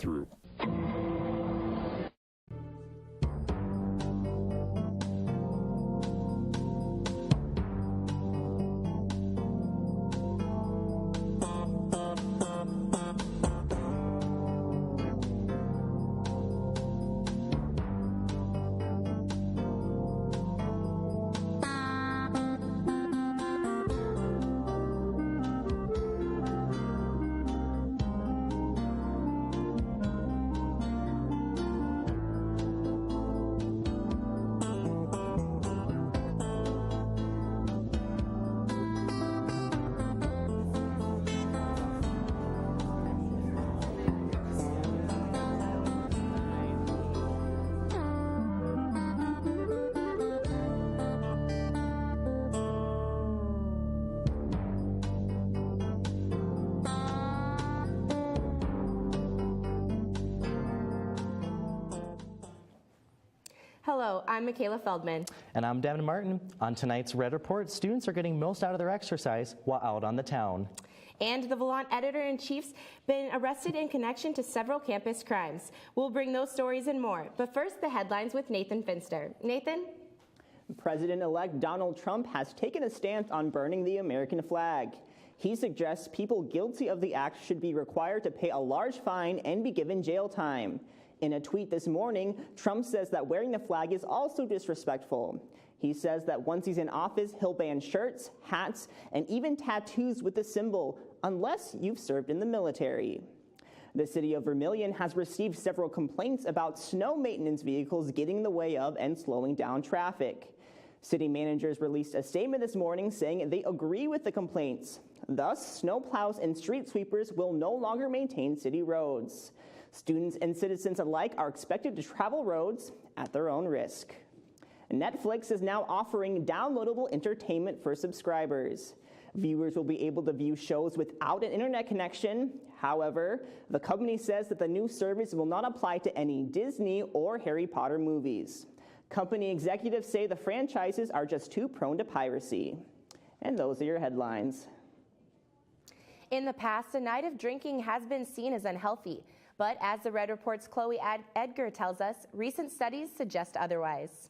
through. Hello, I'm Michaela Feldman. And I'm Devin Martin. On tonight's Red Report, students are getting most out of their exercise while out on the town. And the Volante editor-in-chief's been arrested in connection to several campus crimes. We'll bring those stories and more. But first, the headlines with Nathan Finster. Nathan? President-elect Donald Trump has taken a stance on burning the American flag. He suggests people guilty of the act should be required to pay a large fine and be given jail time. In a tweet this morning, Trump says that wearing the flag is also disrespectful. He says that once he's in office, he'll ban shirts, hats, and even tattoos with the symbol, unless you've served in the military. The city of Vermillion has received several complaints about snow maintenance vehicles getting in the way of and slowing down traffic. City managers released a statement this morning saying they agree with the complaints. Thus, snowplows and street sweepers will no longer maintain city roads. Students and citizens alike are expected to travel roads at their own risk. Netflix is now offering downloadable entertainment for subscribers. Viewers will be able to view shows without an internet connection. However, the company says that the new service will not apply to any Disney or Harry Potter movies. Company executives say the franchises are just too prone to piracy. And those are your headlines. In the past, a night of drinking has been seen as unhealthy. But as the Red Report's Chloe Edgar tells us, recent studies suggest otherwise.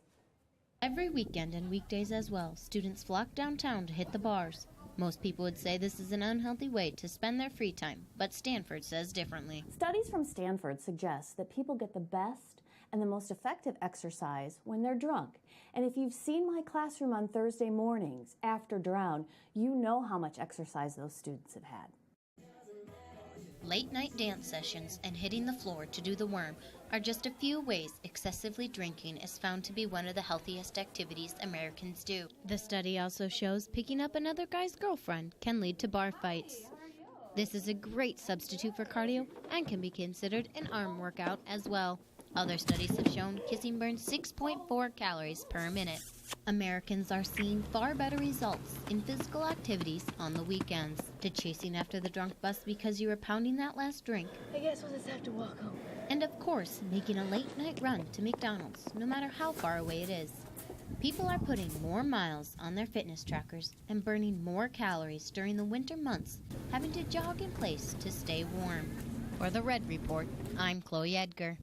Every weekend and weekdays as well, students flock downtown to hit the bars. Most people would say this is an unhealthy way to spend their free time, but Stanford says differently. Studies from Stanford suggest that people get the best and the most effective exercise when they're drunk. And if you've seen my classroom on Thursday mornings after Drown, you know how much exercise those students have had. Late-night dance sessions and hitting the floor to do the worm are just a few ways excessively drinking is found to be one of the healthiest activities Americans do. The study also shows picking up another guy's girlfriend can lead to bar fights. This is a great substitute for cardio and can be considered an arm workout as well. Other studies have shown kissing burns 6.4 calories per minute. Americans are seeing far better results in physical activities on the weekends. To chasing after the drunk bus because you were pounding that last drink. I guess we'll just have to walk home. And of course, making a late night run to McDonald's, no matter how far away it is. People are putting more miles on their fitness trackers and burning more calories during the winter months, having to jog in place to stay warm. For the Red Report, I'm Chloe Edgar.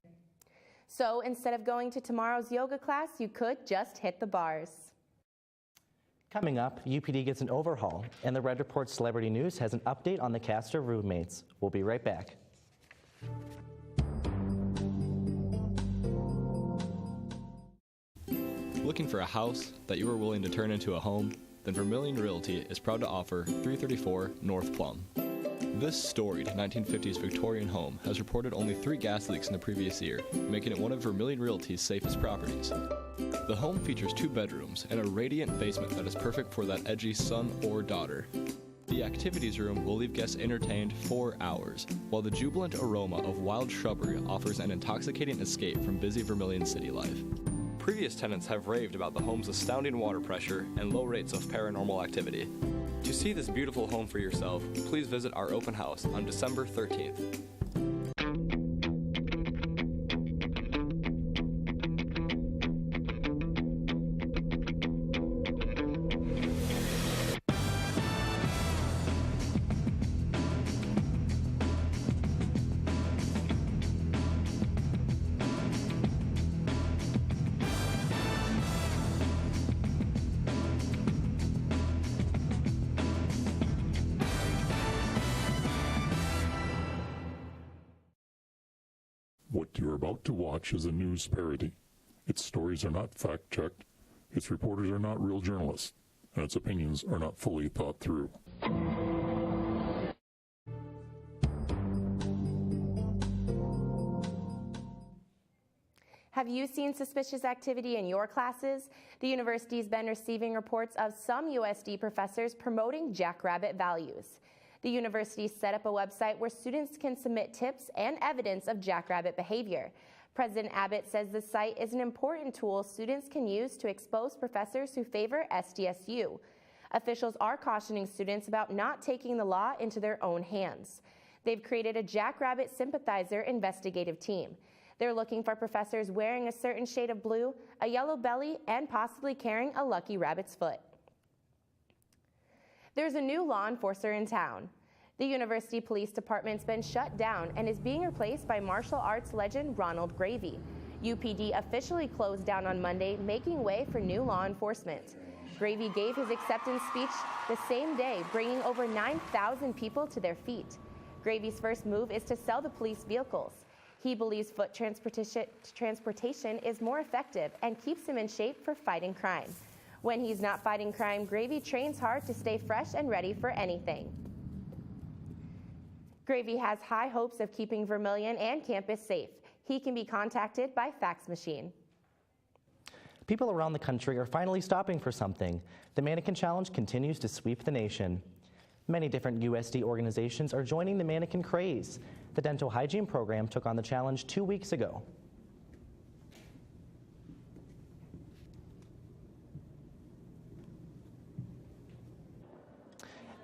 So instead of going to tomorrow's yoga class, you could just hit the bars. Coming up, UPD gets an overhaul, and the Red Report Celebrity News has an update on the cast of Roommates. We'll be right back. Looking for a house that you are willing to turn into a home? Then Vermillion Realty is proud to offer 334 North Plum. This storied 1950s Victorian home has reported only 3 gas leaks in the previous year, making it one of Vermillion Realty's safest properties. The home features 2 bedrooms and a radiant basement that is perfect for that edgy son or daughter. The activities room will leave guests entertained for hours, while the jubilant aroma of wild shrubbery offers an intoxicating escape from busy Vermillion city life. Previous tenants have raved about the home's astounding water pressure and low rates of paranormal activity. To see this beautiful home for yourself, please visit our open house on December 13th. What you're about to watch is a news parody. Its stories are not fact-checked, its reporters are not real journalists, and its opinions are not fully thought through. Have you seen suspicious activity in your classes? The university's been receiving reports of some USD professors promoting jackrabbit values. The university set up a website where students can submit tips and evidence of jackrabbit behavior. President Abbott says the site is an important tool students can use to expose professors who favor SDSU. Officials are cautioning students about not taking the law into their own hands. They've created a jackrabbit sympathizer investigative team. They're looking for professors wearing a certain shade of blue, a yellow belly, and possibly carrying a lucky rabbit's foot. There's a new law enforcer in town. The University Police Department's been shut down and is being replaced by martial arts legend Ronald Gravy. UPD officially closed down on Monday, making way for new law enforcement. Gravy gave his acceptance speech the same day, bringing over 9,000 people to their feet. Gravy's first move is to sell the police vehicles. He believes foot transportation is more effective and keeps him in shape for fighting crime. When he's not fighting crime, Gravy trains hard to stay fresh and ready for anything. Gravy has high hopes of keeping Vermilion and campus safe. He can be contacted by fax machine. People around the country are finally stopping for something. The Mannequin Challenge continues to sweep the nation. Many different USD organizations are joining the mannequin craze. The dental hygiene program took on the challenge 2 weeks ago.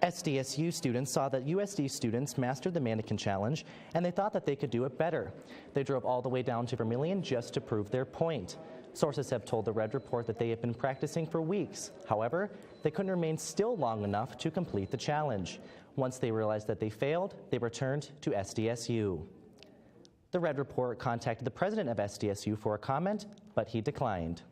SDSU students saw that USD students mastered the mannequin challenge, and they thought that they could do it better. They drove all the way down to Vermilion just to prove their point. Sources have told the Red Report that they have been practicing for weeks. However, they couldn't remain still long enough to complete the challenge. Once they realized that they failed, they returned to SDSU. The Red Report contacted the president of SDSU for a comment, but he declined.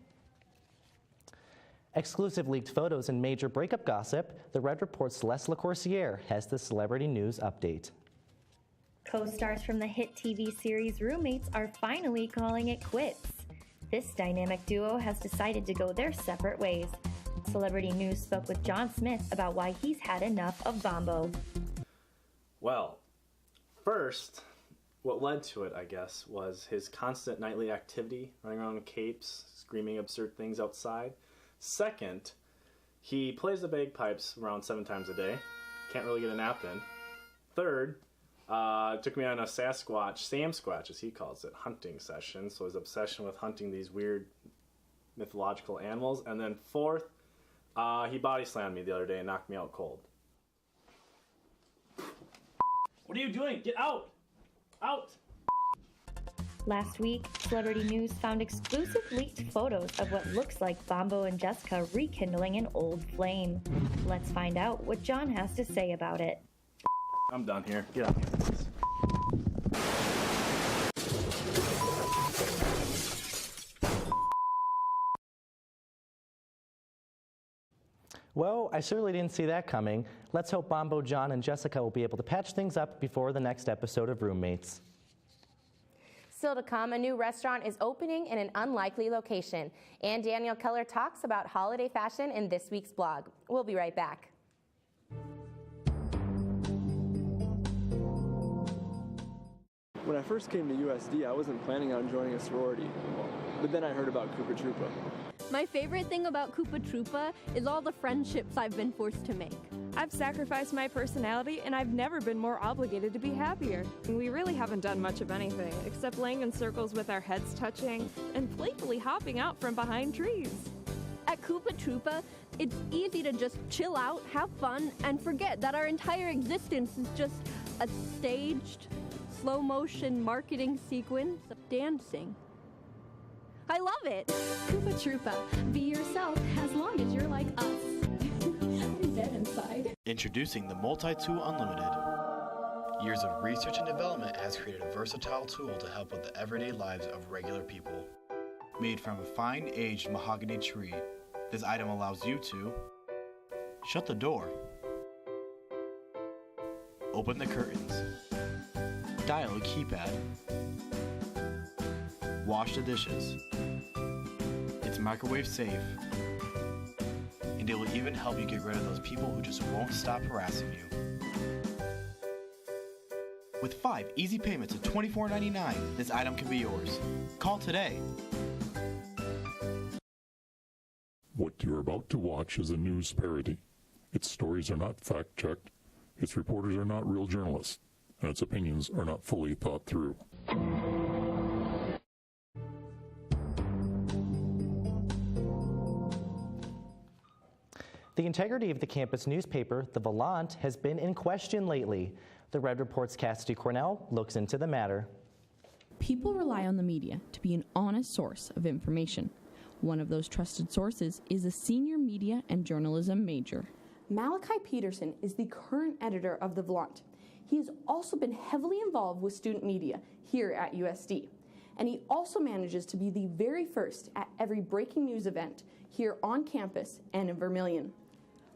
Exclusive leaked photos and major breakup gossip, the Red Report's Les LaCourciere has the celebrity news update. Co-stars from the hit TV series Roommates are finally calling it quits. This dynamic duo has decided to go their separate ways. Celebrity News spoke with John Smith about why he's had enough of Bombo. Well, first, what led to it, I guess, was his constant nightly activity, running around in capes, screaming absurd things outside. Second, he plays the bagpipes around 7 times a day. Can't really get a nap in. Third, took me on a Sam Squatch, as he calls it, hunting session. So his obsession with hunting these weird mythological animals. And then fourth, he body slammed me the other day and knocked me out cold. What are you doing? Get out! Out! Last week, Celebrity News found exclusive leaked photos of what looks like Bombo and Jessica rekindling an old flame. Let's find out what John has to say about it. I'm done here. Get out of here, please. Well, I certainly didn't see that coming. Let's hope Bombo, John, and Jessica will be able to patch things up before the next episode of Roommates. Still to come, a new restaurant is opening in an unlikely location. And Daniel Keller talks about holiday fashion in this week's blog. We'll be right back. When I first came to USD, I wasn't planning on joining a sorority, but then I heard about Koopa Troopa. My favorite thing about Koopa Troopa is all the friendships I've been forced to make. I've sacrificed my personality, and I've never been more obligated to be happier. We really haven't done much of anything, except laying in circles with our heads touching and playfully hopping out from behind trees. At Koopa Troopa, it's easy to just chill out, have fun, and forget that our entire existence is just a staged, slow-motion marketing sequence of dancing. I love it! Koopa Troopa. Be yourself as long as you're like us. I'm dead inside. Introducing the Multi-Tool Unlimited. Years of research and development has created a versatile tool to help with the everyday lives of regular people. Made from a fine aged mahogany tree, this item allows you to shut the door, open the curtains, dial a keypad, wash the dishes. It's microwave safe, and it will even help you get rid of those people who just won't stop harassing you. With 5 easy payments of $24.99, this item can be yours. Call today. What you're about to watch is a news parody. Its stories are not fact-checked, its reporters are not real journalists, and its opinions are not fully thought through. The integrity of the campus newspaper, The Volant, has been in question lately. The Red Report's Cassidy Cornell looks into the matter. People rely on the media to be an honest source of information. One of those trusted sources is a senior media and journalism major. Malachi Peterson is the current editor of The Volant. He has also been heavily involved with student media here at USD. And he also manages to be the very first at every breaking news event here on campus and in Vermilion.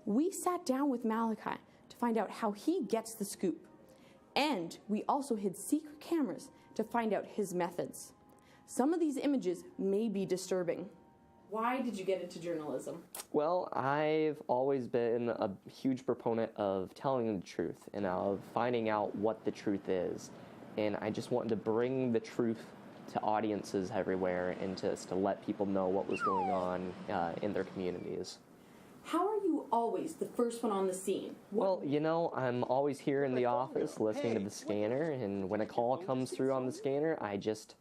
We sat down with Malachi to find out how he gets the scoop. And we also hid secret cameras to find out his methods. Some of these images may be disturbing. Why did you get into journalism? Well, I've always been a huge proponent of telling the truth and of finding out what the truth is. And I just wanted to bring the truth to audiences everywhere and just to let people know what was going on in their communities. How are you always the first one on the scene? Well, you know, I'm always here in the office listening to the scanner, and when a call comes through on the scanner, I just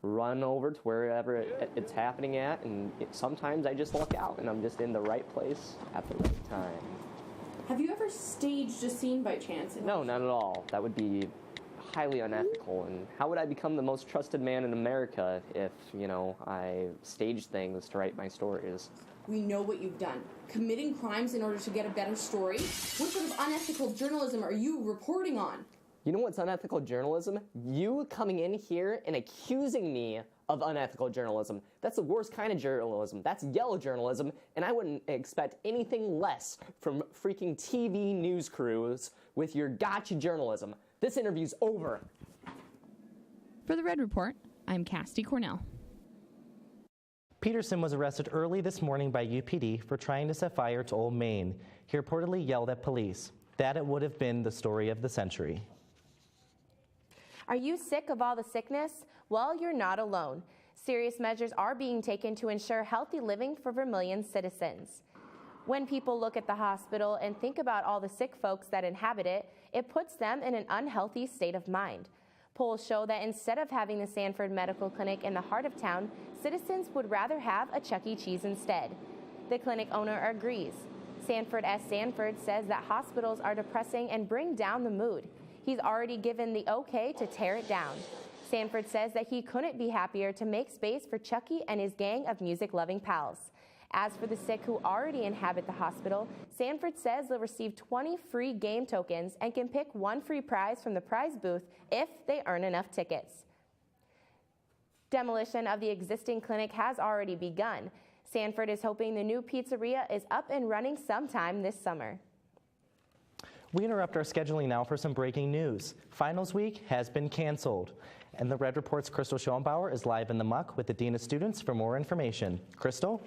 run over to wherever it's happening at, and sometimes I just luck out and I'm just in the right place at the right time. Have you ever staged a scene by chance? No, not at all. That would be highly unethical, and how would I become the most trusted man in America if, you know, I staged things to write my stories? We know what you've done. Committing crimes in order to get a better story? What sort of unethical journalism are you reporting on? You know what's unethical journalism? You coming in here and accusing me of unethical journalism. That's the worst kind of journalism. That's yellow journalism, and I wouldn't expect anything less from freaking TV news crews with your gotcha journalism. This interview's over. For the Red Report, I'm Cassidy Cornell. Peterson was arrested early this morning by UPD for trying to set fire to Old Main. He reportedly yelled at police. That it would have been the story of the century. Are you sick of all the sickness? Well, you're not alone. Serious measures are being taken to ensure healthy living for Vermilion citizens. When people look at the hospital and think about all the sick folks that inhabit it, it puts them in an unhealthy state of mind. Polls show that instead of having the Sanford Medical Clinic in the heart of town, citizens would rather have a Chuck E. Cheese instead. The clinic owner agrees. Sanford S. Sanford says that hospitals are depressing and bring down the mood. He's already given the okay to tear it down. Sanford says that he couldn't be happier to make space for Chucky and his gang of music-loving pals. As for the sick who already inhabit the hospital, Sanford says they'll receive 20 free game tokens and can pick one free prize from the prize booth if they earn enough tickets. Demolition of the existing clinic has already begun. Sanford is hoping the new pizzeria is up and running sometime this summer. We interrupt our scheduling now for some breaking news. Finals week has been canceled. And the Red Report's Crystal Schoenbauer is live in the muck with the Dean of Students for more information. Crystal?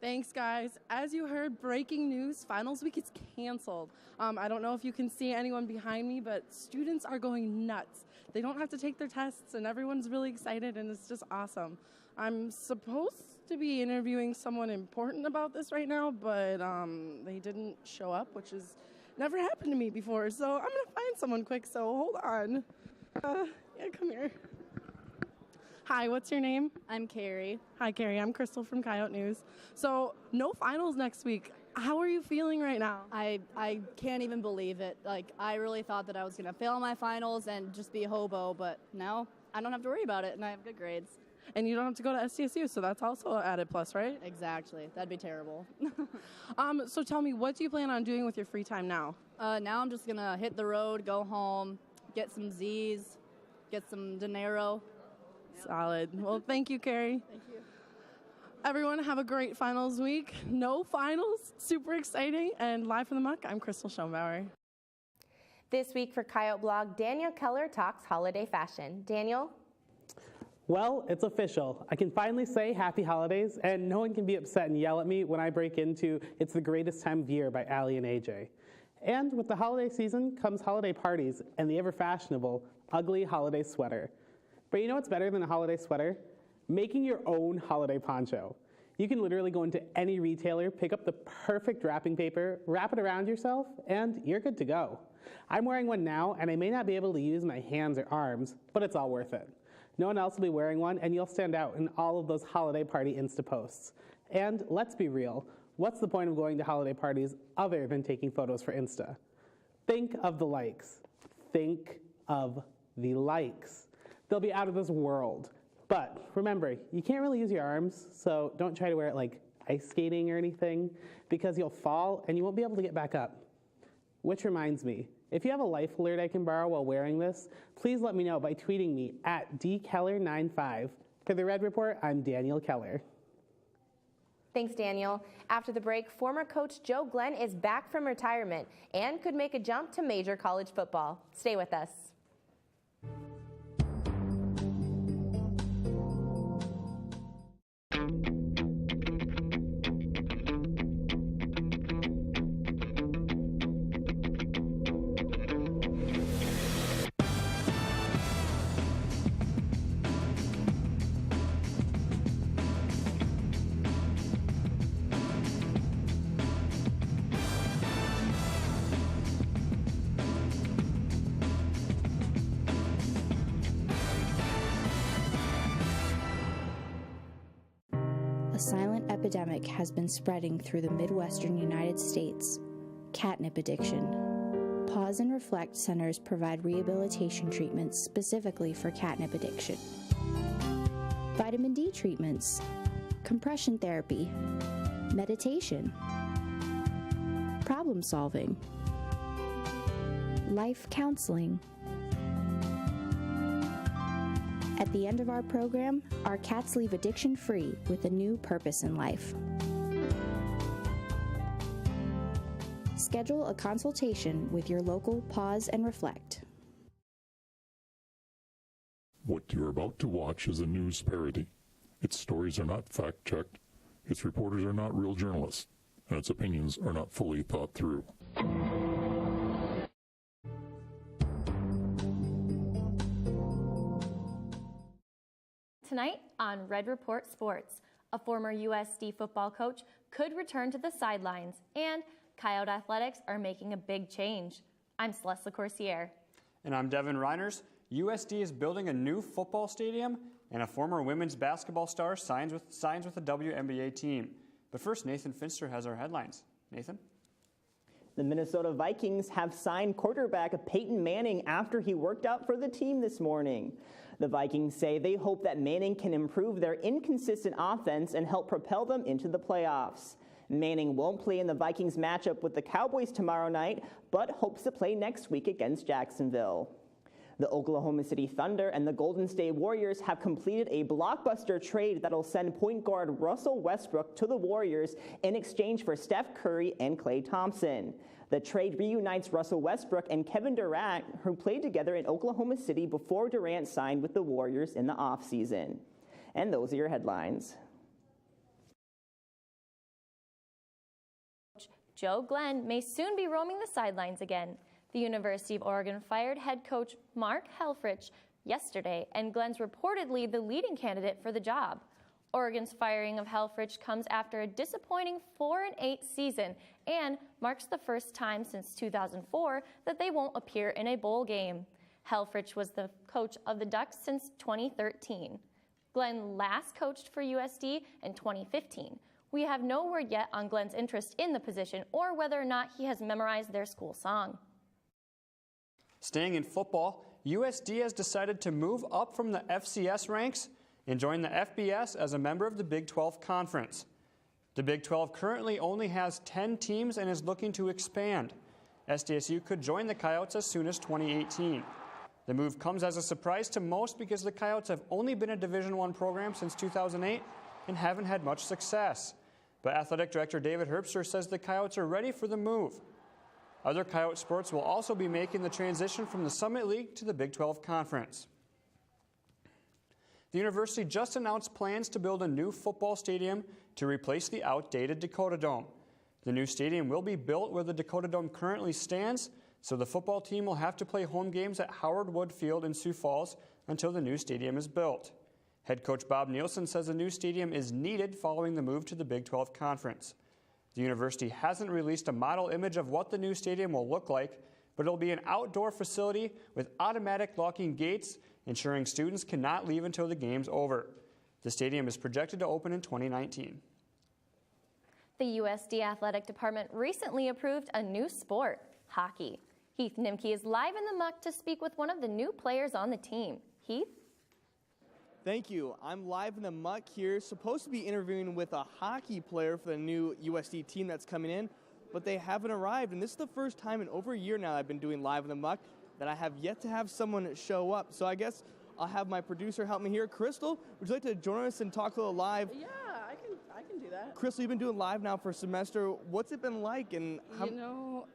Thanks, guys. As you heard, breaking news, finals week is canceled. I don't know if you can see anyone behind me, but students are going nuts. They don't have to take their tests, and everyone's really excited, and it's just awesome. I'm supposed to be interviewing someone important about this right now, but they didn't show up, which has never happened to me before, so I'm going to find someone quick, so hold on. Yeah, come here. Hi, what's your name? I'm Carrie. Hi, Carrie. I'm Crystal from Coyote News. So, no finals next week. How are you feeling right now? I can't even believe it. Like, I really thought that I was going to fail my finals and just be a hobo, but now I don't have to worry about it, and I have good grades. And you don't have to go to SDSU, so that's also an added plus, right? Exactly. That'd be terrible. So tell me, what do you plan on doing with your free time now? Now I'm just going to hit the road, go home, get some Z's, get some dinero. Solid. Well, thank you, Carrie. Thank you. Everyone, have a great finals week. No finals, super exciting. And live from the muck, I'm Crystal Schoenbauer. This week for Coyote Blog, Daniel Keller talks holiday fashion. Daniel? Well, it's official. I can finally say happy holidays, and no one can be upset and yell at me when I break into It's the Greatest Time of Year by Allie and AJ. And with the holiday season comes holiday parties and the ever-fashionable ugly holiday sweater. But you know what's better than a holiday sweater? Making your own holiday poncho. You can literally go into any retailer, pick up the perfect wrapping paper, wrap it around yourself, and you're good to go. I'm wearing one now, and I may not be able to use my hands or arms, but it's all worth it. No one else will be wearing one, and you'll stand out in all of those holiday party Insta posts. And let's be real, what's the point of going to holiday parties other than taking photos for Insta? Think of the likes. Think of the likes. They'll be out of this world. But remember, you can't really use your arms, so don't try to wear it like ice skating or anything, because you'll fall and you won't be able to get back up. Which reminds me, if you have a life alert I can borrow while wearing this, please let me know by tweeting me at dkeller95. For the Red Report, I'm Daniel Keller. Thanks, Daniel. After the break, former coach Joe Glenn is back from retirement and could make a jump to major college football. Stay with us. A silent epidemic has been spreading through the Midwestern United States. Catnip addiction. Pause and Reflect centers provide rehabilitation treatments specifically for catnip addiction. Vitamin D treatments, compression therapy, meditation, problem solving, life counseling. At the end of our program, our cats leave addiction-free with a new purpose in life. Schedule a consultation with your local Pause and Reflect. What you're about to watch is a news parody. Its stories are not fact-checked, its reporters are not real journalists, and its opinions are not fully thought through. Tonight on Red Report Sports, a former USD football coach could return to the sidelines, and Coyote Athletics are making a big change. I'm Celeste LaCourciere. And I'm Devin Reiners. USD is building a new football stadium, and a former women's basketball star signs with a WNBA team. But first, Nathan Finster has our headlines. Nathan? The Minnesota Vikings have signed quarterback Peyton Manning after he worked out for the team this morning. The Vikings say they hope that Manning can improve their inconsistent offense and help propel them into the playoffs. Manning won't play in the Vikings matchup with the Cowboys tomorrow night, but hopes to play next week against Jacksonville. The Oklahoma City Thunder and the Golden State Warriors have completed a blockbuster trade that'll send point guard Russell Westbrook to the Warriors in exchange for Steph Curry and Klay Thompson. The trade reunites Russell Westbrook and Kevin Durant, who played together in Oklahoma City before Durant signed with the Warriors in the offseason. And those are your headlines. Joe Glenn may soon be roaming the sidelines again. The University of Oregon fired head coach Mark Helfrich yesterday, and Glenn's reportedly the leading candidate for the job. Oregon's firing of Helfrich comes after a disappointing 4-8 season and marks the first time since 2004 that they won't appear in a bowl game. Helfrich was the coach of the Ducks since 2013. Glenn last coached for USD in 2015. We have no word yet on Glenn's interest in the position or whether or not he has memorized their school song. Staying in football, USD has decided to move up from the FCS ranks and join the FBS as a member of the Big 12 Conference. The Big 12 currently only has 10 teams and is looking to expand. SDSU could join the Coyotes as soon as 2018. The move comes as a surprise to most because the Coyotes have only been a Division I program since 2008 and haven't had much success. But Athletic Director David Herbster says the Coyotes are ready for the move. Other Coyote sports will also be making the transition from the Summit League to the Big 12 Conference. The university just announced plans to build a new football stadium to replace the outdated Dakota Dome. The new stadium will be built where the Dakota Dome currently stands, so the football team will have to play home games at Howard Wood Field in Sioux Falls until the new stadium is built. Head coach Bob Nielsen says the new stadium is needed following the move to the Big 12 Conference. The university hasn't released a model image of what the new stadium will look like, but it'll be an outdoor facility with automatic locking gates, ensuring students cannot leave until the game's over. The stadium is projected to open in 2019. The USD Athletic Department recently approved a new sport, hockey. Heath Nimke is live in the muck to speak with one of the new players on the team. Heath? Thank you. I'm live in the muck here, supposed to be interviewing with a hockey player for the new USD team that's coming in, but they haven't arrived. And this is the first time in over a year now I've been doing live in the muck that I have yet to have someone show up. So I guess I'll have my producer help me here. Crystal, would you like to join us and talk a little live? Yeah, I can do that. Crystal, you've been doing live now for a semester. What's it been like? And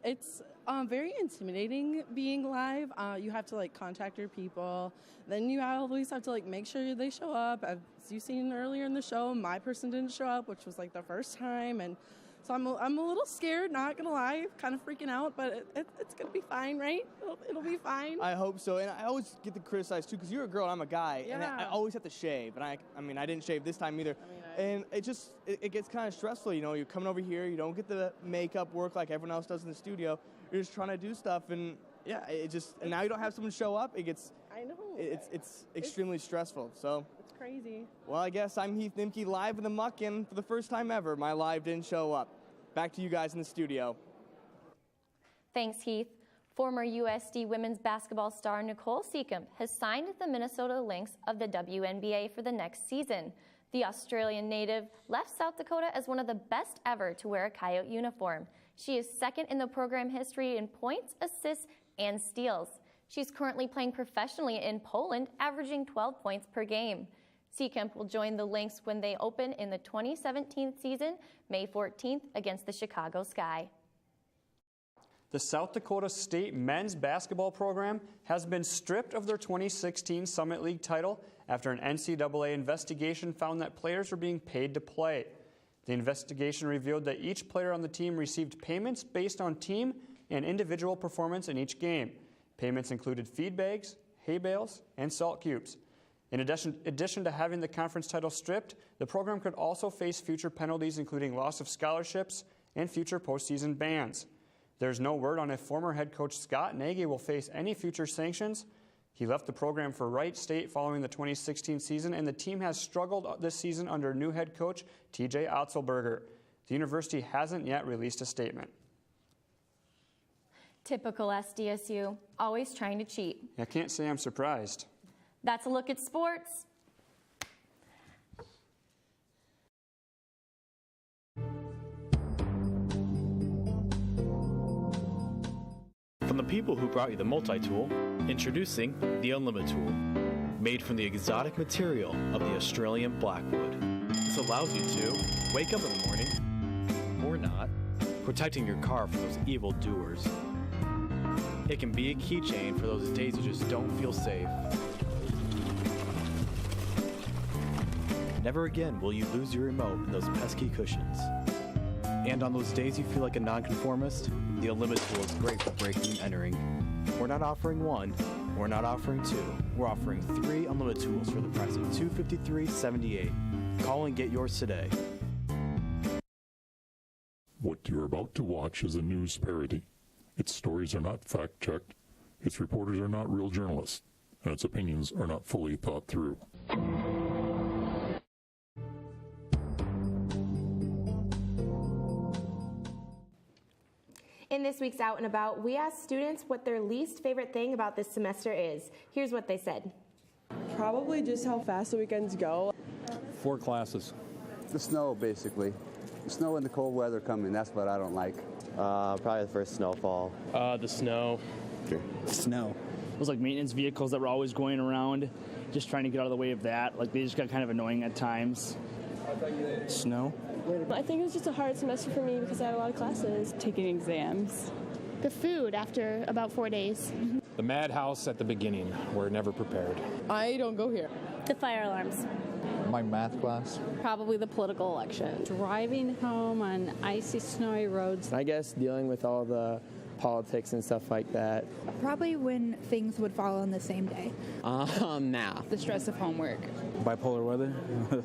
It's very intimidating being live. You have to contact your people. Then you always have to make sure they show up. As you've seen earlier in the show, my person didn't show up, which was the first time, and so I'm a little scared. Not gonna lie, kind of freaking out, but it's gonna be fine, right? It'll be fine. I hope so. And I always get criticized too because you're a girl and I'm a guy, and I always have to shave. And I didn't shave this time either. And it gets kind of stressful. You're coming over here, you don't get the makeup work like everyone else does in the studio. You're just trying to do stuff, and and now you don't have someone show up. I know. It's extremely stressful. So it's crazy. Well, I guess I'm Heath Nimke live in the muck, and for the first time ever, my live didn't show up. Back to you guys in the studio. Thanks, Heath. Former USD women's basketball star Nicole Seacombe has signed with the Minnesota Lynx of the WNBA for the next season. The Australian native left South Dakota as one of the best ever to wear a Coyote uniform. She is second in the program history in points, assists, and steals. She's currently playing professionally in Poland, averaging 12 points per game. Seacombe will join the Lynx when they open in the 2017 season, May 14th, against the Chicago Sky. The South Dakota State men's basketball program has been stripped of their 2016 Summit League title after an NCAA investigation found that players were being paid to play. The investigation revealed that each player on the team received payments based on team and individual performance in each game. Payments included feed bags, hay bales, and salt cubes. In addition to having the conference title stripped, the program could also face future penalties, including loss of scholarships and future postseason bans. There's no word on if former head coach Scott Nagy will face any future sanctions. He left the program for Wright State following the 2016 season, and the team has struggled this season under new head coach TJ Otzelberger. The university hasn't yet released a statement. Typical SDSU, always trying to cheat. I can't say I'm surprised. That's a look at sports. From the people who brought you the multi-tool, introducing the Unlimited tool, made from the exotic material of the Australian blackwood. This allows you to wake up in the morning, or not, protecting your car from those evil doers. It can be a keychain for those days you just don't feel safe. Never again will you lose your remote in those pesky cushions. And on those days you feel like a nonconformist, the Unlimited tool is great for breaking and entering. We're not offering one, we're not offering two. We're offering 3 Unlimited tools for the price of $253.78. Call and get yours today. What you're about to watch is a news parody. Its stories are not fact-checked, its reporters are not real journalists, and its opinions are not fully thought through. In this week's Out and About, we asked students what their least favorite thing about this semester is. Here's what they said. Probably just how fast the weekends go. 4 classes. The snow, basically. The snow and the cold weather coming, that's what I don't like. Probably the first snowfall. The snow. Snow. Those maintenance vehicles that were always going around, just trying to get out of the way of that. They just got kind of annoying at times. Snow. I think it was just a hard semester for me because I had a lot of classes. Taking exams. The food after about 4 days. The madhouse at the beginning. We're never prepared. I don't go here. The fire alarms. My math class. Probably the political election. Driving home on icy, snowy roads. I guess dealing with all the politics and stuff like that. Probably when things would fall on the same day. Math. The stress of homework. Bipolar weather.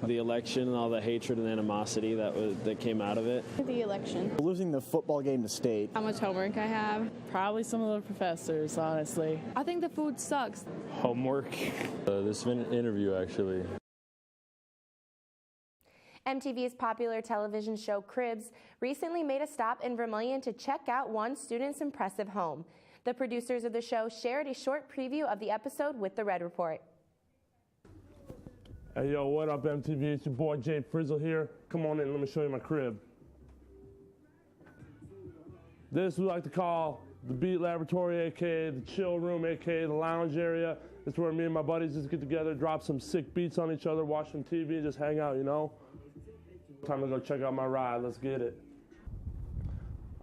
The election and all the hatred and animosity that came out of it. The election. Losing the football game to state. How much homework I have. Probably some of the professors, honestly. I think the food sucks. Homework. This interview, actually. MTV's popular television show Cribs recently made a stop in Vermilion to check out one student's impressive home. The producers of the show shared a short preview of the episode with the Red Report. Hey, yo, what up, MTV? It's your boy Jay Frizzle here. Come on in, let me show you my crib. This we like to call the Beat Laboratory, aka the chill room, aka the lounge area. It's where me and my buddies just get together, drop some sick beats on each other, watch some TV, and just hang out, you know? Time to go check out my ride. Let's get it.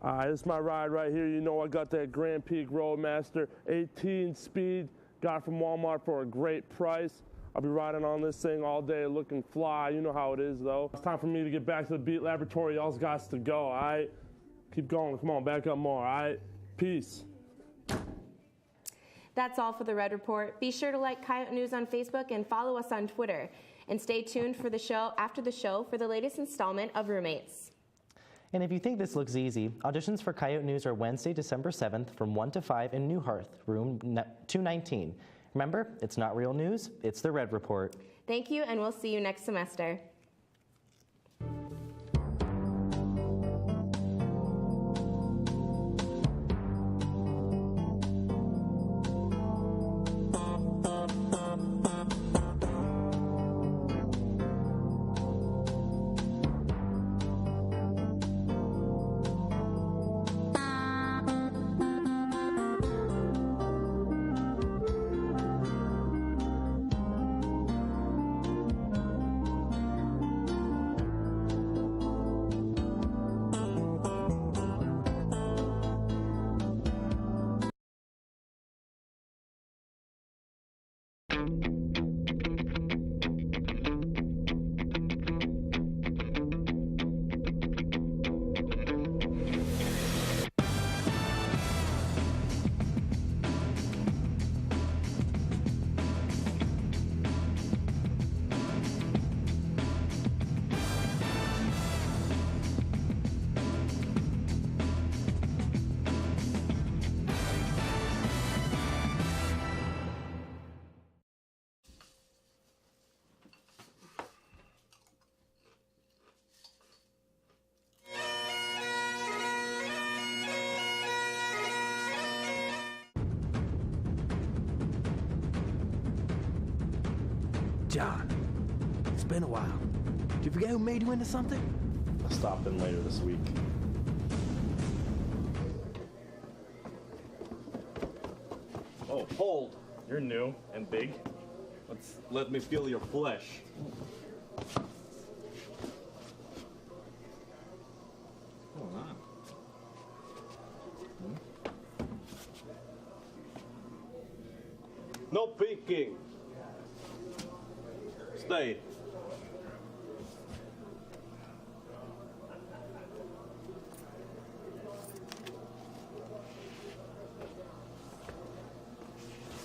All right, this is my ride right here. You know I got that Grand Peak Roadmaster 18 speed. Got it from Walmart for a great price. I'll be riding on this thing all day looking fly. You know how it is, though. It's time for me to get back to the Beat Laboratory. Y'all's got to go, all right? Keep going. Come on, back up more, all right? Peace. That's all for the Red Report. Be sure to like Coyote News on Facebook and follow us on Twitter. And stay tuned for the show after the show for the latest installment of Roommates. And if you think this looks easy, auditions for Coyote News are Wednesday, December 7th from 1 to 5 in Newharth, room 219. Remember, it's not real news, it's the Red Report. Thank you, and we'll see you next semester. John, it's been a while. Did you forget who made you into something? I'll stop in later this week. Oh, hold. You're new and big. Let me feel your flesh. What's going on? No peeking. Stay.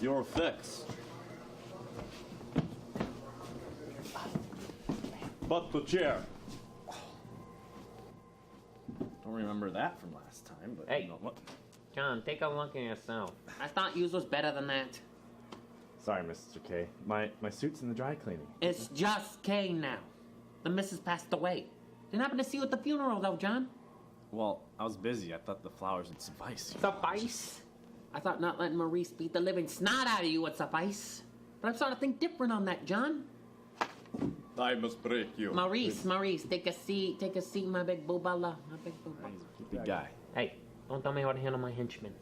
Your effects. Butt to chair. Don't remember that from last time, but Hey. you know what? John, take a look at yourself. I thought yours was better than that. Sorry, Mr. K. My suit's in the dry cleaning. It's just Kay now. The missus passed away. Didn't happen to see you at the funeral, though, John. Well, I was busy. I thought the flowers would suffice. Suffice? I thought not letting Maurice beat the living snot out of you would suffice. But I'm starting to think different on that, John. I must break you. Maurice, take a seat. Take a seat, my big boobala. My big boobala. Big guy. Hey, don't tell me how to handle my henchmen.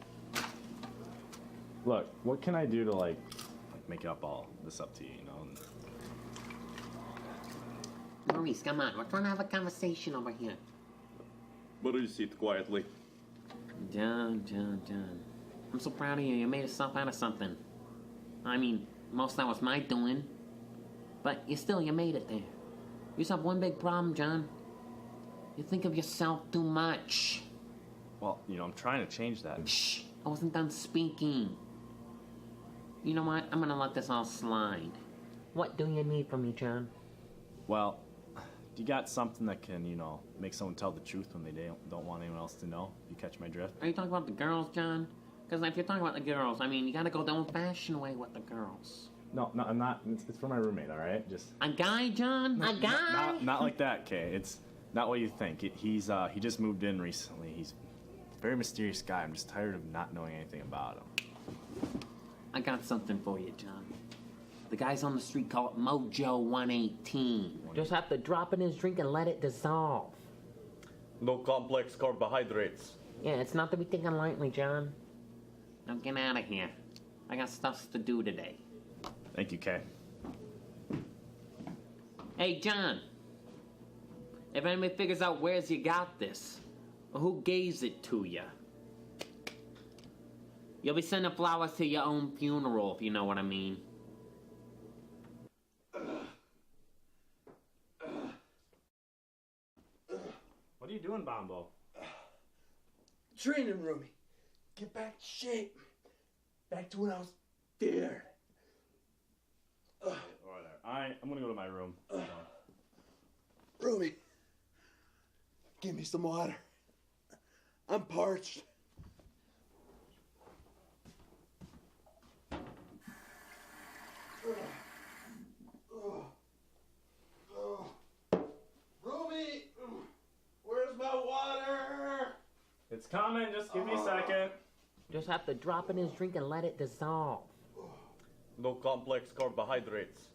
Look, what can I do to, like make up all this up to you, you know? Maurice, come on. We're trying to have a conversation over here. Maurice, sit quietly. John. I'm so proud of you. You made yourself out of something. I mean, most of that was my doing. But you made it there. You just have one big problem, John. You think of yourself too much. Well, I'm trying to change that. Shh! I wasn't done speaking. You know what? I'm gonna let this all slide. What do you need from me, John? Well, you got something that can, make someone tell the truth when they don't want anyone else to know? You catch my drift? Are you talking about the girls, John? Because if you're talking about the girls, you gotta go the old-fashioned way with the girls. No, I'm not. It's for my roommate, all right? Just a guy, John. A guy. Not like that, Kay. It's not what you think. He just moved in recently. He's a very mysterious guy. I'm just tired of not knowing anything about him. I got something for you, John. The guys on the street call it Mojo 118. Just have to drop in his drink and let it dissolve. No complex carbohydrates. Yeah, it's not to be taken lightly, John. Now get out of here. I got stuff to do today. Thank you, Kay. Hey, John. If anybody figures out where's you got this, or who gave it to you, you'll be sending flowers to your own funeral, if you know what I mean. What are you doing, Bombo? Training, Romy. Get back to shape. Back to when I was there. I'm gonna go to my room. Romy, give me some water. I'm parched. Romy, where's my water? It's coming. Just give me a second. Just have to drop in his drink and let it dissolve. No complex carbohydrates.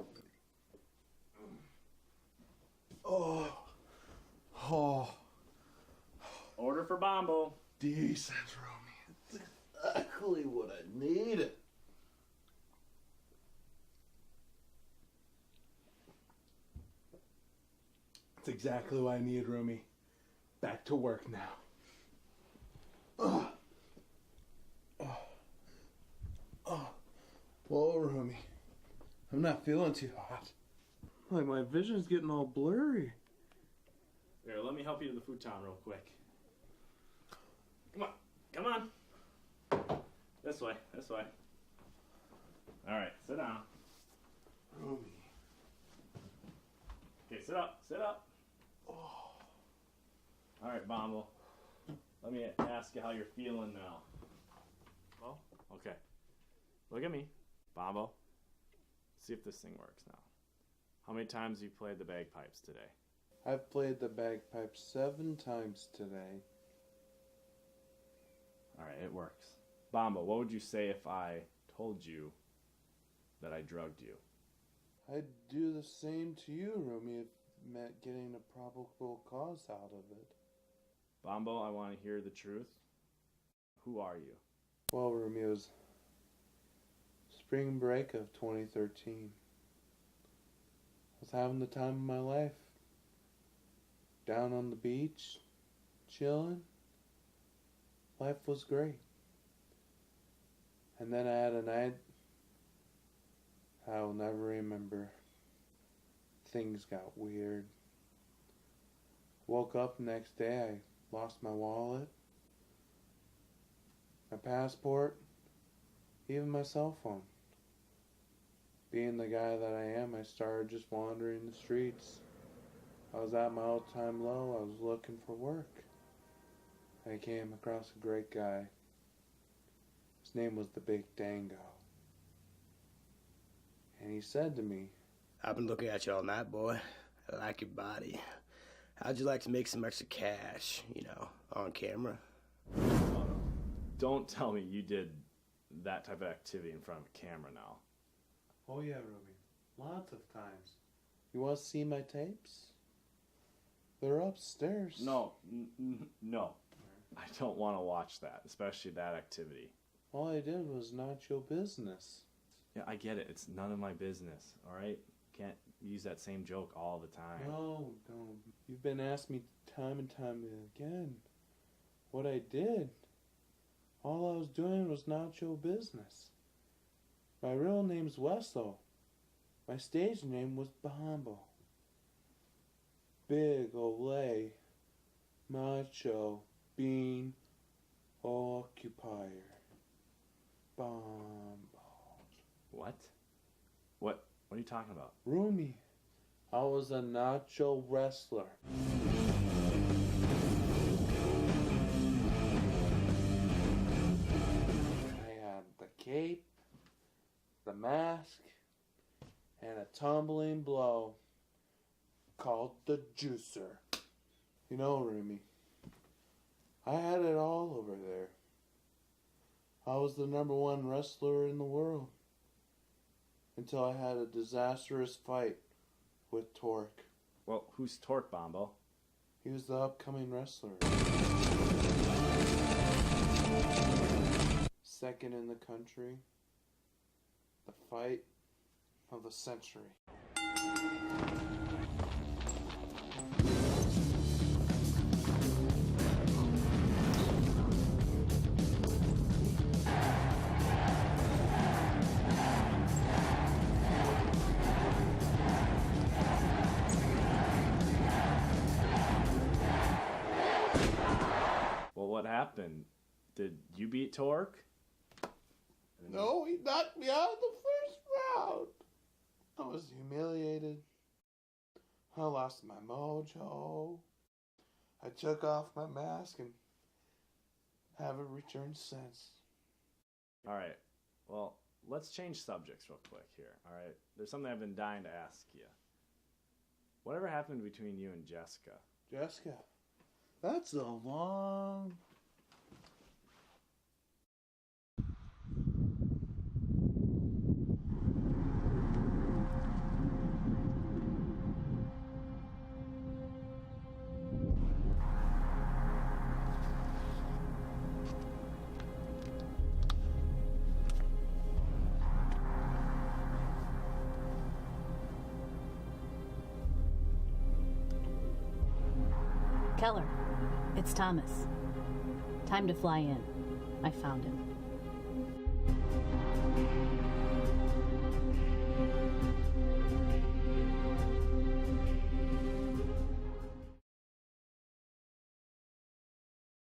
Order for Bombo. Decent, Romy. It's exactly what I needed. It's exactly what I need, Romy. Back to work now. Whoa, Romy. I'm not feeling too hot. Like, my vision's getting all blurry. Here, let me help you to the futon real quick. Come on. This way. All right, sit down. Romy. Okay, sit up. All right, Bombo. Let me ask you how you're feeling now. Well, okay. Look at me, Bombo. See if this thing works now. How many times have you played the bagpipes today? I've played the bagpipes 7 times today. All right, it works. Bombo, what would you say if I told you that I drugged you? I'd do the same to you, Romy, if it meant getting a probable cause out of it. Bombo, I want to hear the truth. Who are you? Well, Romy, it was spring break of 2013. I was having the time of my life. Down on the beach, chilling. Life was great. And then I had a night I'll never remember. Things got weird. Woke up the next day, I lost my wallet, my passport, even my cell phone. Being the guy that I am, I started just wandering the streets. I was at my all-time low. I was looking for work. I came across a great guy. His name was the Big Dango. And he said to me, I've been looking at you all night, boy. I like your body. How'd you like to make some extra cash, on camera? Don't tell me you did that type of activity in front of a camera now. Oh yeah, Ruby. Lots of times. You want to see my tapes? They're upstairs. No. I don't want to watch that, especially that activity. All I did was not your business. Yeah, I get it. It's none of my business, all right? Can't use that same joke all the time. No. You've been asking me time and time again what I did. All I was doing was nacho business. My real name's Weslow. My stage name was Bombo. Big Olay, Macho, Bean, Occupier, Bombo. What? What are you talking about? Roomy. I was a nacho wrestler. I had the cape, the mask, and a tumbling blow called the juicer. You know, Roomy, I had it all over there. I was the #1 wrestler in the world until I had a disastrous fight with Torque. Well, who's Torque, Bombo? He was the upcoming wrestler. Second in the country. The fight of the century. Well, what happened? Did you beat Torque? No, he knocked me out of the first round. I was humiliated. I lost my mojo. I took off my mask and haven't returned since. All right. Well, let's change subjects real quick here. All right. There's something I've been dying to ask you. Whatever happened between you and Jessica? Jessica, that's a long... Keller, it's Thomas. Time to fly in. I found him.